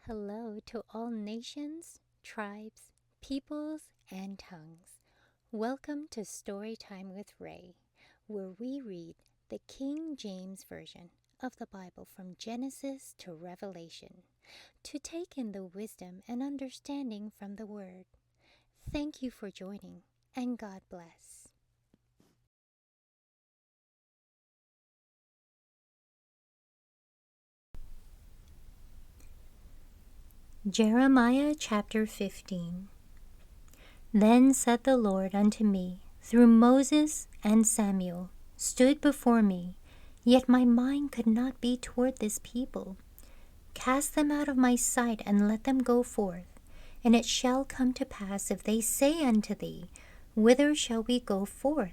Hello to all nations, tribes, peoples, and tongues. Welcome to Storytime with Rae, where we read the King James Version of the Bible from Genesis to Revelation to take in the wisdom and understanding from the Word. Thank you for joining, and God bless. Jeremiah chapter 15. Then said the Lord unto me, through Moses and Samuel stood before me, yet my mind could not be toward this people. Cast them out of my sight, and let them go forth. And it shall come to pass, if they say unto thee, Whither shall we go forth?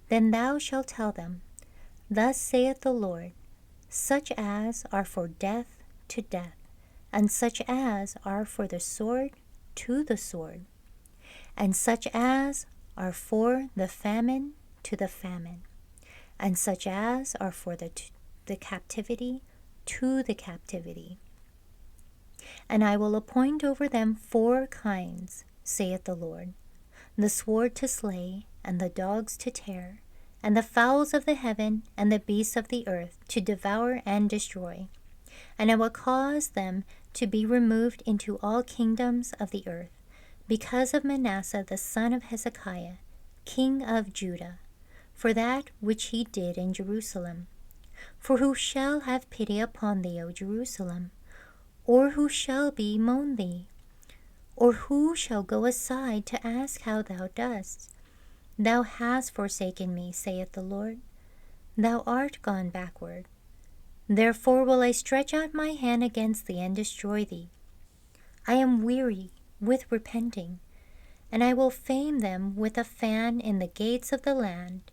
Then thou shalt tell them, Thus saith the Lord, such as are for death to death, and such as are for the sword to the sword, and such as are for the famine to the famine, and such as are for the captivity to the captivity. And I will appoint over them 4 kinds, saith the Lord, the sword to slay, and the dogs to tear, and the fowls of the heaven, and the beasts of the earth to devour and destroy. And I will cause them to be removed into all kingdoms of the earth, because of Manasseh the son of Hezekiah, king of Judah, for that which he did in Jerusalem. For who shall have pity upon thee, O Jerusalem? Or who shall bemoan thee? Or who shall go aside to ask how thou dost? Thou hast forsaken me, saith the Lord. Thou art gone backward. Therefore will I stretch out my hand against thee and destroy thee. I am weary with repenting, and I will fame them with a fan in the gates of the land.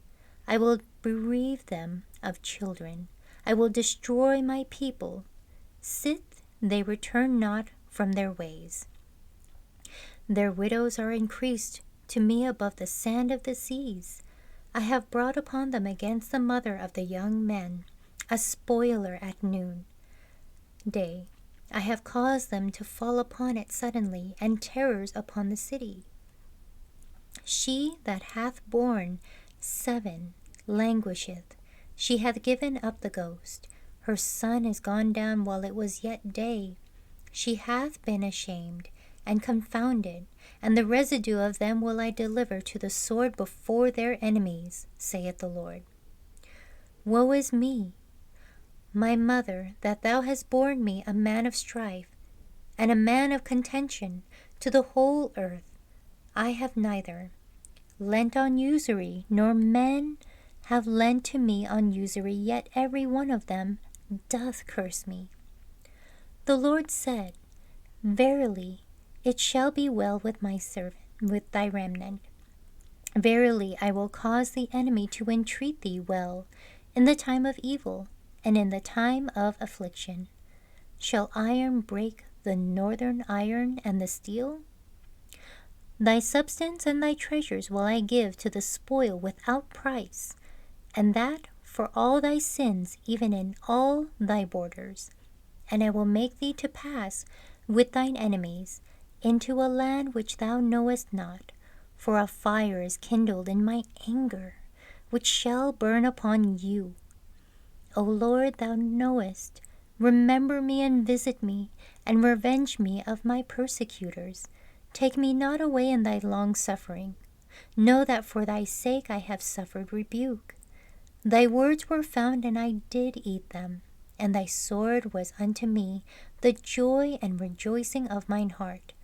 I will bereave them of children. I will destroy my people. Sith they return not from their ways. Their widows are increased to me above the sand of the seas. I have brought upon them against the mother of the young men a spoiler at noon day. I have caused them to fall upon it suddenly, and terrors upon the city. She that hath borne 7 languisheth. She hath given up the ghost. Her son is gone down while it was yet day. She hath been ashamed and confounded, and the residue of them will I deliver to the sword before their enemies, saith the Lord. Woe is me, my mother, that thou hast borne me a man of strife, and a man of contention to the whole earth. I have neither lent on usury, nor men have lent to me on usury, yet every one of them doth curse me. The Lord said, Verily, it shall be well with my servant, with thy remnant. Verily, I will cause the enemy to entreat thee well in the time of evil, and in the time of affliction. Shall iron break the northern iron and the steel? Thy substance and thy treasures will I give to the spoil without price, and that for all thy sins, even in all thy borders. And I will make thee to pass with thine enemies into a land which thou knowest not, for a fire is kindled in my anger, which shall burn upon you. O Lord, thou knowest, remember me and visit me, and revenge me of my persecutors. Take me not away in thy long suffering. Know that for thy sake I have suffered rebuke. Thy words were found, and I did eat them, and thy sword was unto me the joy and rejoicing of mine heart.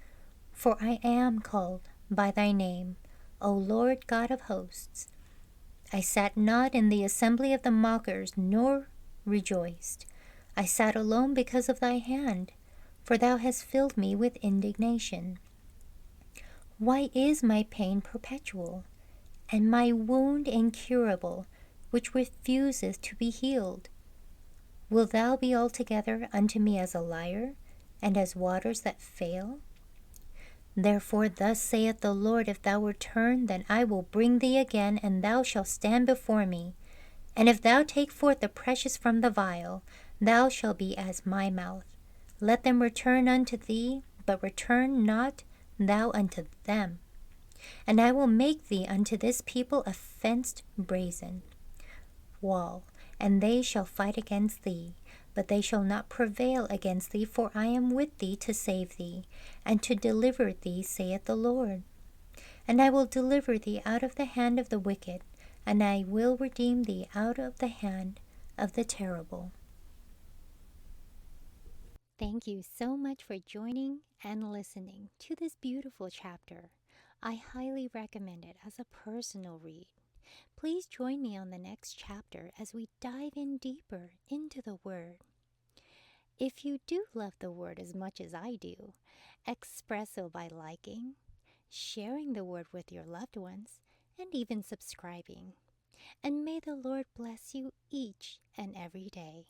For I am called by thy name, O Lord God of hosts. I sat not in the assembly of the mockers, nor rejoiced. I sat alone because of thy hand, for thou hast filled me with indignation. Why is my pain perpetual, and my wound incurable, which refuseth to be healed? Wilt thou be altogether unto me as a liar, and as waters that fail? Therefore thus saith the Lord, if thou return, then I will bring thee again, and thou shalt stand before me. And if thou take forth the precious from the vial, thou shalt be as my mouth. Let them return unto thee, but return not thou unto them. And I will make thee unto this people a fenced brazen wall, and they shall fight against thee, but they shall not prevail against thee, for I am with thee to save thee, and to deliver thee, saith the Lord. And I will deliver thee out of the hand of the wicked, and I will redeem thee out of the hand of the terrible. Thank you so much for joining and listening to this beautiful chapter. I highly recommend it as a personal read. Please join me on the next chapter as we dive in deeper into the Word. If you do love the Word as much as I do, express so by liking, sharing the Word with your loved ones, and even subscribing. And may the Lord bless you each and every day.